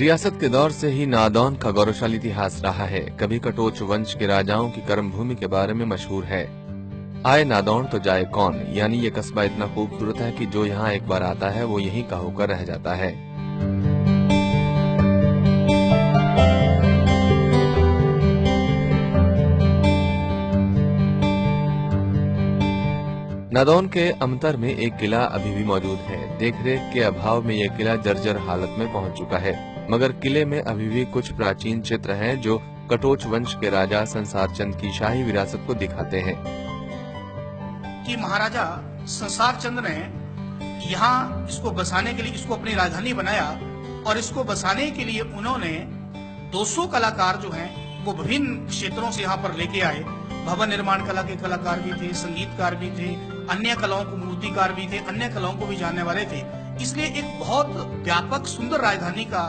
रियासत के दौर से ही नादौन का गौरवशाली इतिहास रहा है। कभी कटोच वंश के राजाओं की कर्मभूमि के बारे में मशहूर है। आए नादौन तो जाए कौन, यानी ये कस्बा इतना खूबसूरत है कि जो यहाँ एक बार आता है वो यहीं का होकर रह जाता है। नादौन के अमतर में एक किला अभी भी मौजूद है। देखरेख के अभाव में यह किला जर्जर हालत में पहुंच चुका है, मगर किले में अभी भी कुछ प्राचीन चित्र हैं जो कटोच वंश के राजा संसार चंद की शाही विरासत को दिखाते हैं। कि महाराजा संसार चंद ने यहाँ इसको बसाने के लिए इसको अपनी राजधानी बनाया और इसको बसाने के लिए उन्होंने 200 कलाकार जो हैं वो विभिन्न क्षेत्रों से यहाँ पर लेके आए। भवन निर्माण कला के कलाकार भी थे, संगीतकार भी थे, अन्य कलाओं को मूर्तिकार भी थे, अन्य कलाओं को भी जानने वाले थे। इसलिए एक बहुत व्यापक सुंदर राजधानी का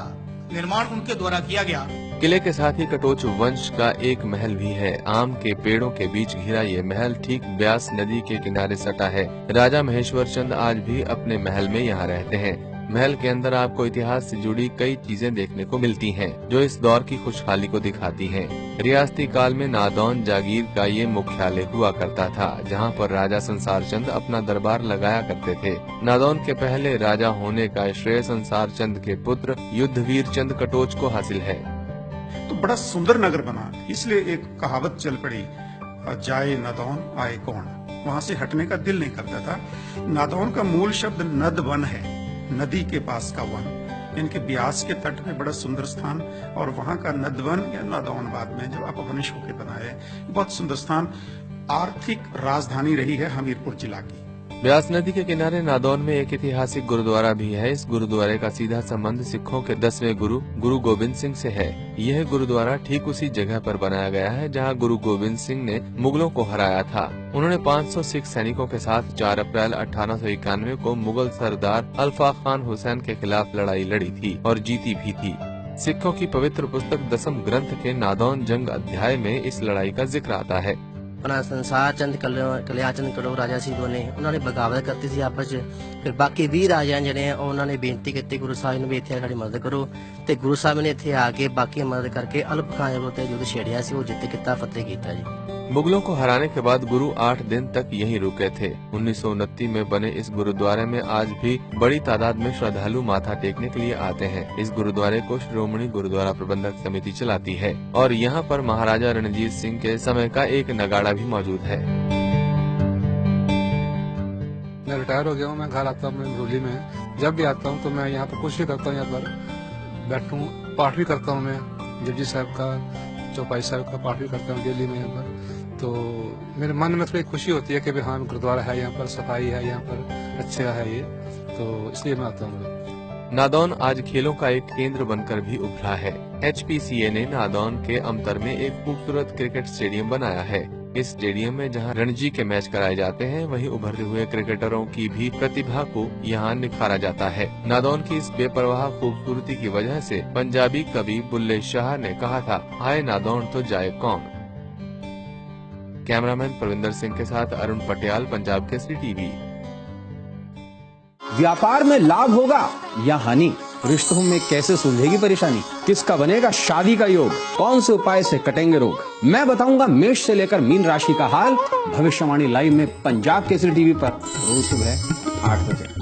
निर्माण उनके द्वारा किया गया। किले के साथ ही कटोच वंश का एक महल भी है। आम के पेड़ों के बीच घिरा ये महल ठीक ब्यास नदी के किनारे सटा है। राजा महेश्वर चंद आज भी अपने महल में यहाँ रहते हैं। महल के अंदर आपको इतिहास से जुड़ी कई चीजें देखने को मिलती हैं, जो इस दौर की खुशहाली को दिखाती हैं। रियासती काल में नादौन जागीर का ये मुख्यालय हुआ करता था, जहाँ पर राजा संसार चंद अपना दरबार लगाया करते थे। नादौन के पहले राजा होने का श्रेय संसार चंद के पुत्र युद्धवीर चंद कटोच को हासिल है। तो बड़ा सुंदर नगर बना, इसलिए एक कहावत चल पड़ी, जाए नादौन आए कौन। वहाँ से हटने का दिल नहीं करता था। नादौन का मूल शब्द नद वन है, नदी के पास का वन, इनके ब्यास के तट में बड़ा सुंदर स्थान। और वहाँ का नदवन या नादौन बाद में जब अपभ्रंश होकर बनाया, बहुत सुंदर स्थान। आर्थिक राजधानी रही है हमीरपुर जिला की। ब्यास नदी के किनारे नादौन में एक ऐतिहासिक गुरुद्वारा भी है। इस गुरुद्वारे का सीधा संबंध सिखों के 10वें गुरु गोबिंद सिंह से है। यह गुरुद्वारा ठीक उसी जगह पर बनाया गया है जहां गुरु गोबिंद सिंह ने मुगलों को हराया था। उन्होंने 500 सिख सैनिकों के साथ 4 अप्रैल 1891 को मुगल सरदार अल्फा खान हुसैन के खिलाफ लड़ाई लड़ी थी और जीती भी थी। सिखों की पवित्र पुस्तक दसम ग्रंथ के नादौन जंग अध्याय में इस लड़ाई का जिक्र आता है। अपना संसार चंद कलिया चंद कटोच राजा सी दोने उन्होंने बगावत करती सी आपस च। फिर बाकी 20 राजा जिहड़े उन्होंने बेनती की गुरु साहब ने भी इत्थे साडी मदद करो, ते गुरु साहब ने इत्थे आके बाकी मदद करके अल्प खान विरुद्ध युद्ध छेड़िया सी, वो जित किता फतेह कीता जी। मुगलों को हराने के बाद गुरु 8 दिन तक यहीं रुके थे। 1929 में बने इस गुरुद्वारे में आज भी बड़ी तादाद में श्रद्धालु माथा टेकने के लिए आते हैं। इस गुरुद्वारे को श्रोमणी गुरुद्वारा प्रबंधक समिति चलाती है और यहाँ पर महाराजा रणजीत सिंह के समय का एक नगाड़ा भी मौजूद है। मैं रिटायर हो गया हूँ, मैं घर आता हूँ होली में। जब भी आता हूँ तो मैं यहाँ पर कुछ भी करता हूँ, यहाँ पर बैठूँ, पाठ भी करता हूँ। मैं जपजी साहब का, चौपाई साहब का पाठ भी करता हूँ डेली में यहाँ पर। तो मेरे मन में थोड़ी खुशी होती है कि हाँ गुरुद्वारा है यहाँ पर, सफाई है यहाँ पर, अच्छा है ये, तो इसलिए मैं आता हूँ। नादौन आज खेलों का एक केंद्र बनकर भी उभरा है। HPCA ने नादौन के अमतर में एक खूबसूरत क्रिकेट स्टेडियम बनाया है। इस स्टेडियम में जहां रणजी के मैच कराए जाते हैं, वहीं उभरते हुए क्रिकेटरों की भी प्रतिभा को यहां निखारा जाता है। नादौन की इस बेपरवाह खूबसूरती की वजह से पंजाबी कवि बुल्ले शाह ने कहा था, आए नादौन तो जाए कौन। कैमरामैन परविंदर सिंह के साथ अरुण पटियाल, पंजाब केसरी टीवी। व्यापार में लाभ होगा या हानि, रिश्तों में कैसे सुलझेगी परेशानी, किसका बनेगा शादी का योग, कौन से उपाय से कटेंगे रोग, मैं बताऊंगा मेष से लेकर मीन राशि का हाल। भविष्यवाणी लाइव में पंजाब केसरी टीवी पर रोज सुबह 8 बजे।